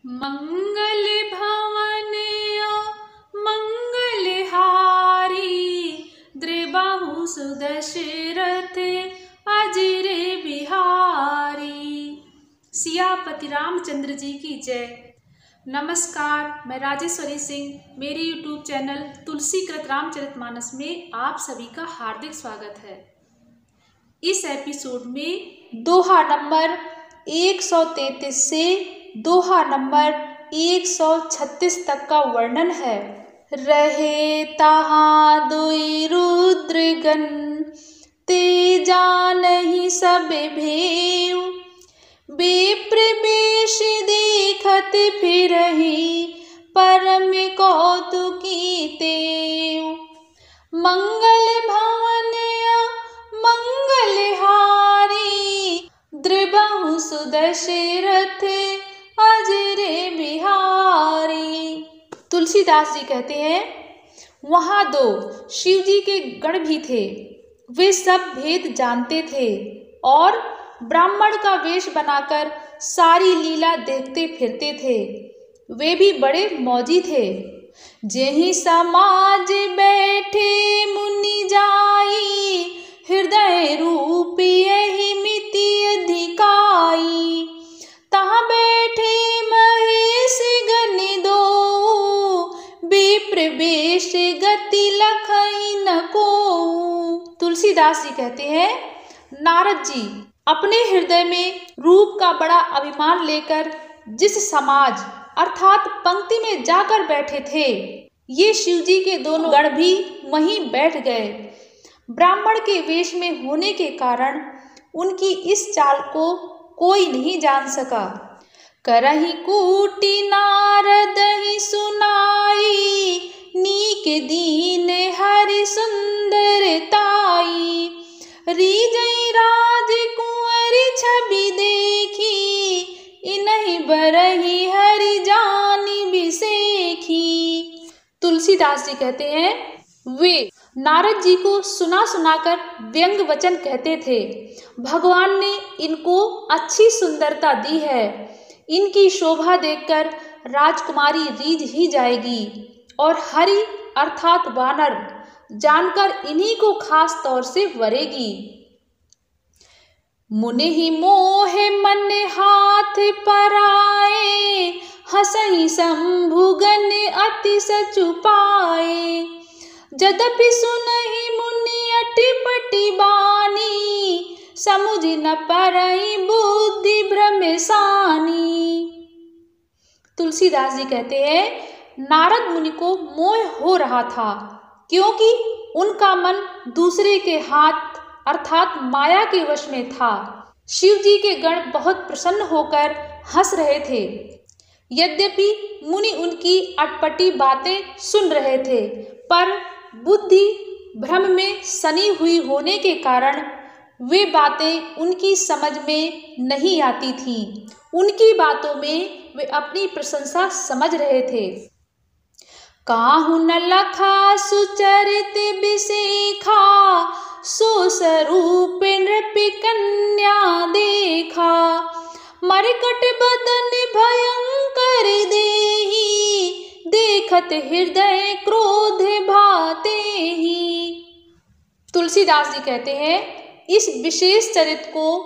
मंगल भवन मंगलहारी द्रिबाहु सुदशरथ अजिरे बिहारी। सियापति रामचंद्र जी की जय। नमस्कार, मैं राजेश्वरी सिंह। मेरे YouTube चैनल तुलसीकृत रामचरितमानस में आप सभी का हार्दिक स्वागत है। इस एपिसोड में दोहा नंबर 133 से दोहा नंबर 136 तक का वर्णन है। रहे तहाँ दुई रुद्रगण, ते जानहि सब भेउ, विप्र वेश देखत फिरहि, परम कौतुकी तेउ। मंगल भवन मंगलहारी, द्रिबाहु सुदशरथ अजिरे बिहारी। तुलसीदास जी कहते हैं, वहां दो शिव जी के गण भी थे। वे सब भेद जानते थे और ब्राह्मण का वेश बनाकर सारी लीला देखते फिरते थे। वे भी बड़े मौजी थे। जेहि समाज बैठे मुनि जाई, हृदय रूप यही मिति अधिकाई। तहाँ बैठे महेश गण दो, विप्र वेश गति लखई न कोउ। तुलसीदास जी कहते हैं, नारद जी अपने हृदय में रूप का बड़ा अभिमान लेकर जिस समाज अर्थात पंक्ति में जाकर बैठे थे, ये शिव जी के दोनों गण भी वहीं बैठ गए। ब्राह्मण के वेश में होने के कारण उनकी इस चाल को कोई नहीं जान सका। करहि कूटि नारद ही सुनाई, नीक दीन हरि सुंदरताई। रीजई राजकुंवरी छवि देखी, इन्हीं बरही हरि जानी बिसेखी। तुलसीदास जी कहते हैं, वे नारद जी को सुना सुनाकर व्यंग वचन कहते थे। भगवान ने इनको अच्छी सुंदरता दी है, इनकी शोभा देखकर राजकुमारी रीझ ही जाएगी और हरि अर्थात वानर जानकर इन्हीं को खास तौर से वरेगी। मुनि ही मोह मन हाथ पराए, हसहि शंभुगन अति सचुपाए। यद्यपि सुनहि मुनि अटिपटि बानी, समुझ न परई बुद्धि भ्रमसानी। तुलसीदास जी कहते हैं, नारद मुनि को मोह हो रहा था, क्योंकि उनका मन दूसरे के हाथ अर्थात माया के वश में था। शिव जी के गण बहुत प्रसन्न होकर हंस रहे थे। यद्यपि मुनि उनकी अटपटी बातें सुन रहे थे, पर बुद्धि भ्रम में सनी हुई होने के कारण वे बातें उनकी समझ में नहीं आती थीं। उनकी बातों में वे अपनी प्रशंसा समझ रहे थे। काहू न लखा सुचरित बिसेखा, सो स्वरूप नृपि कन्या देखा। मरकट बदन भयंकर देहि, देखत हृदय क्रोध भाते ही। तुलसीदास जी कहते हैं, इस विशेष चरित्र को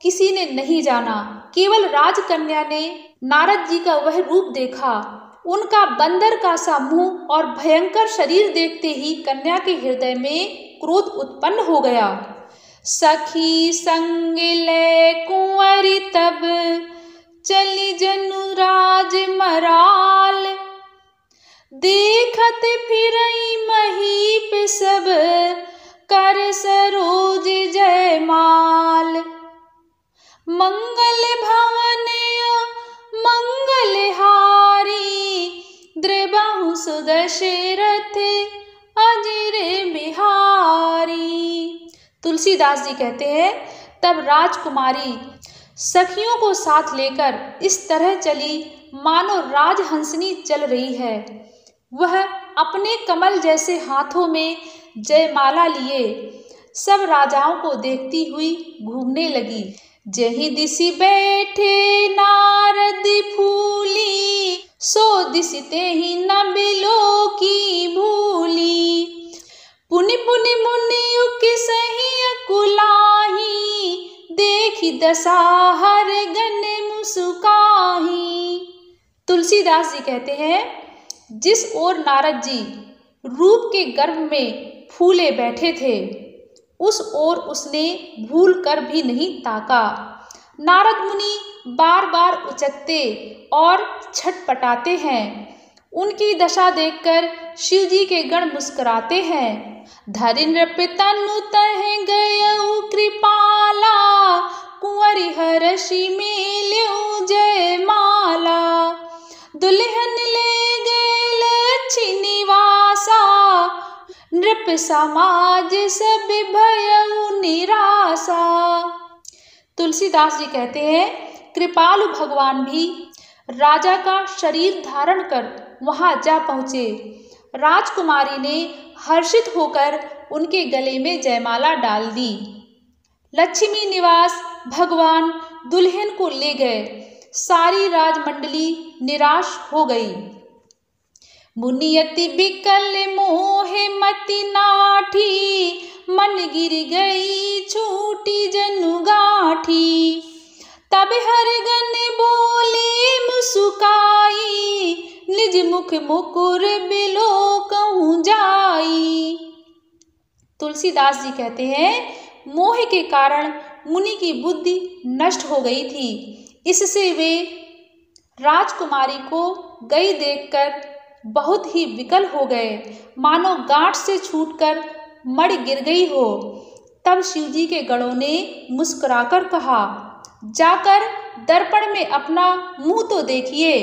किसी ने नहीं जाना, केवल राजकन्या ने नारद जी का वह रूप देखा। उनका बंदर का सा मुंह और भयंकर शरीर देखते ही कन्या के हृदय में क्रोध उत्पन्न हो गया। सखी संग ले कुंवरी तब, चली जनु राज मराल। देखत फिरई महीप सब, कर सरोज जयमाल। मंगल भवन मंगलहारी, द्रिबाहु सुदशरथ अजिरे बिहारी। तुलसीदास जी कहते हैं, तब राजकुमारी सखियों को साथ लेकर इस तरह चली मानो राजहंसनी चल रही है। वह अपने कमल जैसे हाथों में जयमाला लिए सब राजाओं को देखती हुई घूमने लगी। जही दिसि बैठे नारद फूली, सो दिसि तेहि न बिलो की भूली। पुनि पुनि मुनि उके सही अकुलाही, देखी दशा हर गन मुस्काही। तुलसीदास जी कहते हैं, जिस ओर नारद जी रूप के गर्भ में फूले बैठे थे, उस ओर उसने भूल कर भी नहीं ताका। नारद मुनि बार बार उचकते और छटपटाते हैं। उनकी दशा देखकर शिव जी के गण मुस्कुराते हैं। धरि नृप तनु तह गयउ कृपाला, कुंवरि हरषि मेल्यउ जयमाला। दुल्हन ले गए लक्ष्मी निवासा, नृप समाज सब भयउ निरासा। तुलसीदास जी कहते हैं, कृपालु भगवान भी राजा का शरीर धारण कर वहां जा पहुँचे। राजकुमारी ने हर्षित होकर उनके गले में जयमाला डाल दी। लक्ष्मी निवास भगवान दुल्हन को ले गए। सारी राजमंडली निराश हो गई। मुनियति बिकल मोहे मति नाठी, मन गिर गई छूटी जनु गाठी। तब हर गन बोले मुस्काई, निज मुख मुकुर बिलो कहूँ जाई। तुलसीदास जी कहते हैं, मोह के कारण मुनि की बुद्धि नष्ट हो गई थी। इससे वे राजकुमारी को गई देखकर बहुत ही विकल हो गए, मानो गांठ से छूटकर मड़ गिर गई हो। तब शिवजी के गणों ने मुस्कुराकर कहा, जाकर दर्पण में अपना मुंह तो देखिए।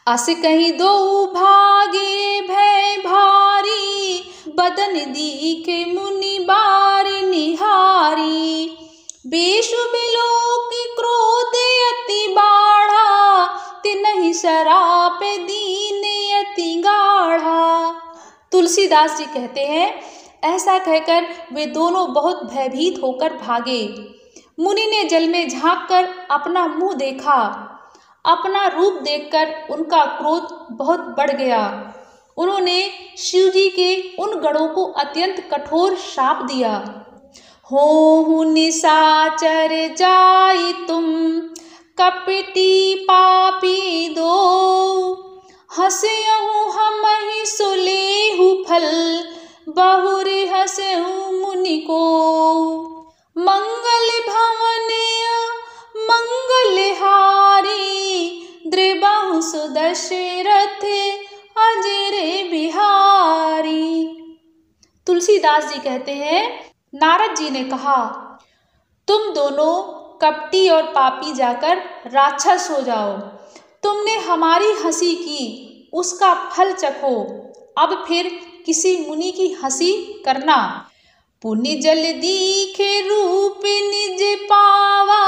अस कहीं दो भागे भय भारी, बदन दीखे मुनि बार निहारी। बेशु बिलोक क्रोध अति बाढ़ा, तिनहि सराप दीन अति गाढ़ा। तुलसीदास जी कहते हैं, ऐसा कहकर वे दोनों बहुत भयभीत होकर भागे। मुनि ने जल में झांक कर अपना मुंह देखा। अपना रूप देखकर उनका क्रोध बहुत बढ़ गया। उन्होंने शिवजी के उन गणों को अत्यंत कठोर शाप दिया। होहु निशाचर जाई तुम, कपटी पापी दो। हंसयहु हमहि सुलेहु फल, बहुरि हंसहु मुनि को। मंगल भवन मंगल हारी, द्रिबहु सुदशरथ अजर बिहारी। तुलसीदास जी कहते हैं, नारद जी ने कहा, तुम दोनों कपटी और पापी जाकर राक्षस हो जाओ। तुमने हमारी हंसी की, उसका फल चखो। अब फिर किसी मुनि की हंसी करना। पुनि जल दीखे रूप निज पावा,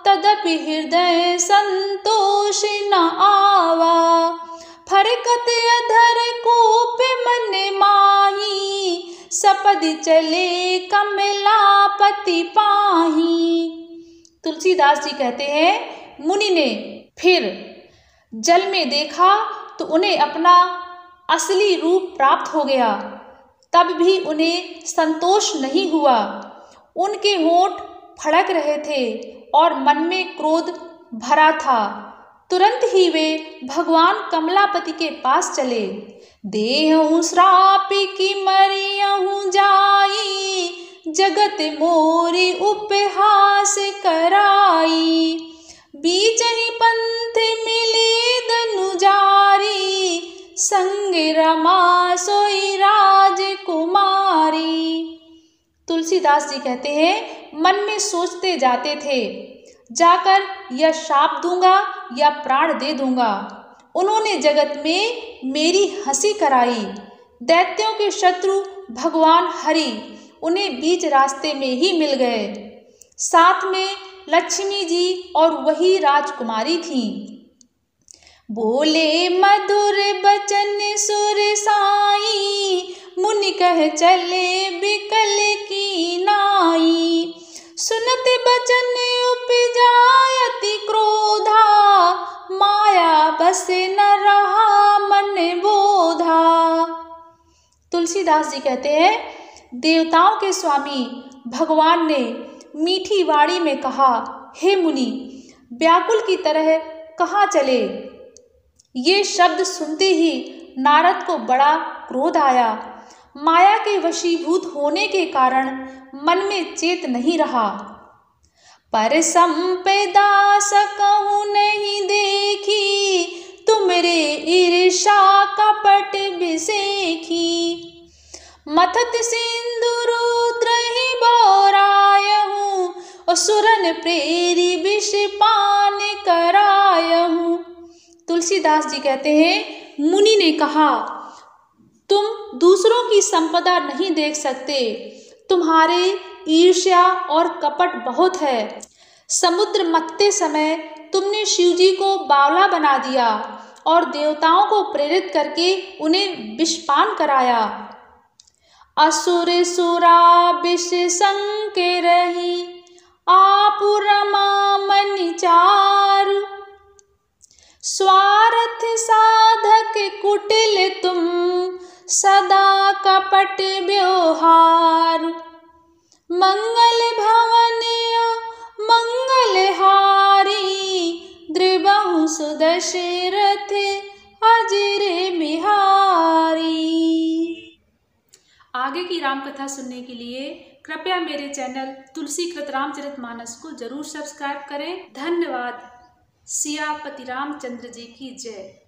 तदपि हृदय संतोष न आवा। फरकत अधर कोप मन माही, सपदि चले कमलापति पाही। तुलसीदास जी कहते हैं, मुनि ने फिर जल में देखा तो उन्हें अपना असली रूप प्राप्त हो गया। तब भी उन्हें संतोष नहीं हुआ। उनके होंठ फड़क रहे थे और मन में क्रोध भरा था। तुरंत ही वे भगवान कमलापति के पास चले। देहु श्राप की मरियहु जाई, जगत मोरी उपहास कराई। बीच ही पंथ मिले धनुजारी, संग रमा सोई राजकुमारी। तुलसीदास जी कहते हैं, मन में सोचते जाते थे, जाकर या शाप दूंगा या प्राण दे दूंगा। उन्होंने जगत में मेरी हंसी कराई। दैत्यों के शत्रु भगवान हरि उन्हें बीच रास्ते में ही मिल गए। साथ में लक्ष्मी जी और वही राजकुमारी थी। बोले मधुर बचन सुर साई, मुनि कह चले बिकल की नाई। सुनते बचन उपजायति क्रोधा, माया बसे न रहा मन बोधा। तुलसीदास जी कहते हैं, देवताओं के स्वामी भगवान ने मीठी वाणी में कहा, हे मुनि, व्याकुल की तरह कहाँ चले। ये शब्द सुनते ही नारद को बड़ा क्रोध आया। माया के वशीभूत होने के कारण मन में चेत नहीं रहा। पर संपदा सकहु नहीं देखी, तुमरे ईर्षा कपट बिसेखी। मथत सिंदूर द्रहि बोरायहूँ, असुरन प्रेरी विष पान करायहूँ। तुलसीदास जी कहते हैं, मुनि ने कहा, तुम दूसरों की संपदा नहीं देख सकते, तुम्हारे ईर्ष्या और कपट बहुत है। समुद्र मथते समय तुमने शिवजी को बावला बना दिया और देवताओं को प्रेरित करके उन्हें विषपान कराया। असुर सुरा विष संके रही, आप रमा मन चारु। स्वार्थ साधक कुटिल तुम, सदा कपट व्यवहार। मंगल भवन मंगलहारी, द्रिबहु सुदशरथ अजर बिहारी। आगे की राम कथा सुनने के लिए कृपया मेरे चैनल तुलसीकृत रामचरितमानस को जरूर सब्सक्राइब करें। धन्यवाद। सियापति रामचंद्र जी की जय।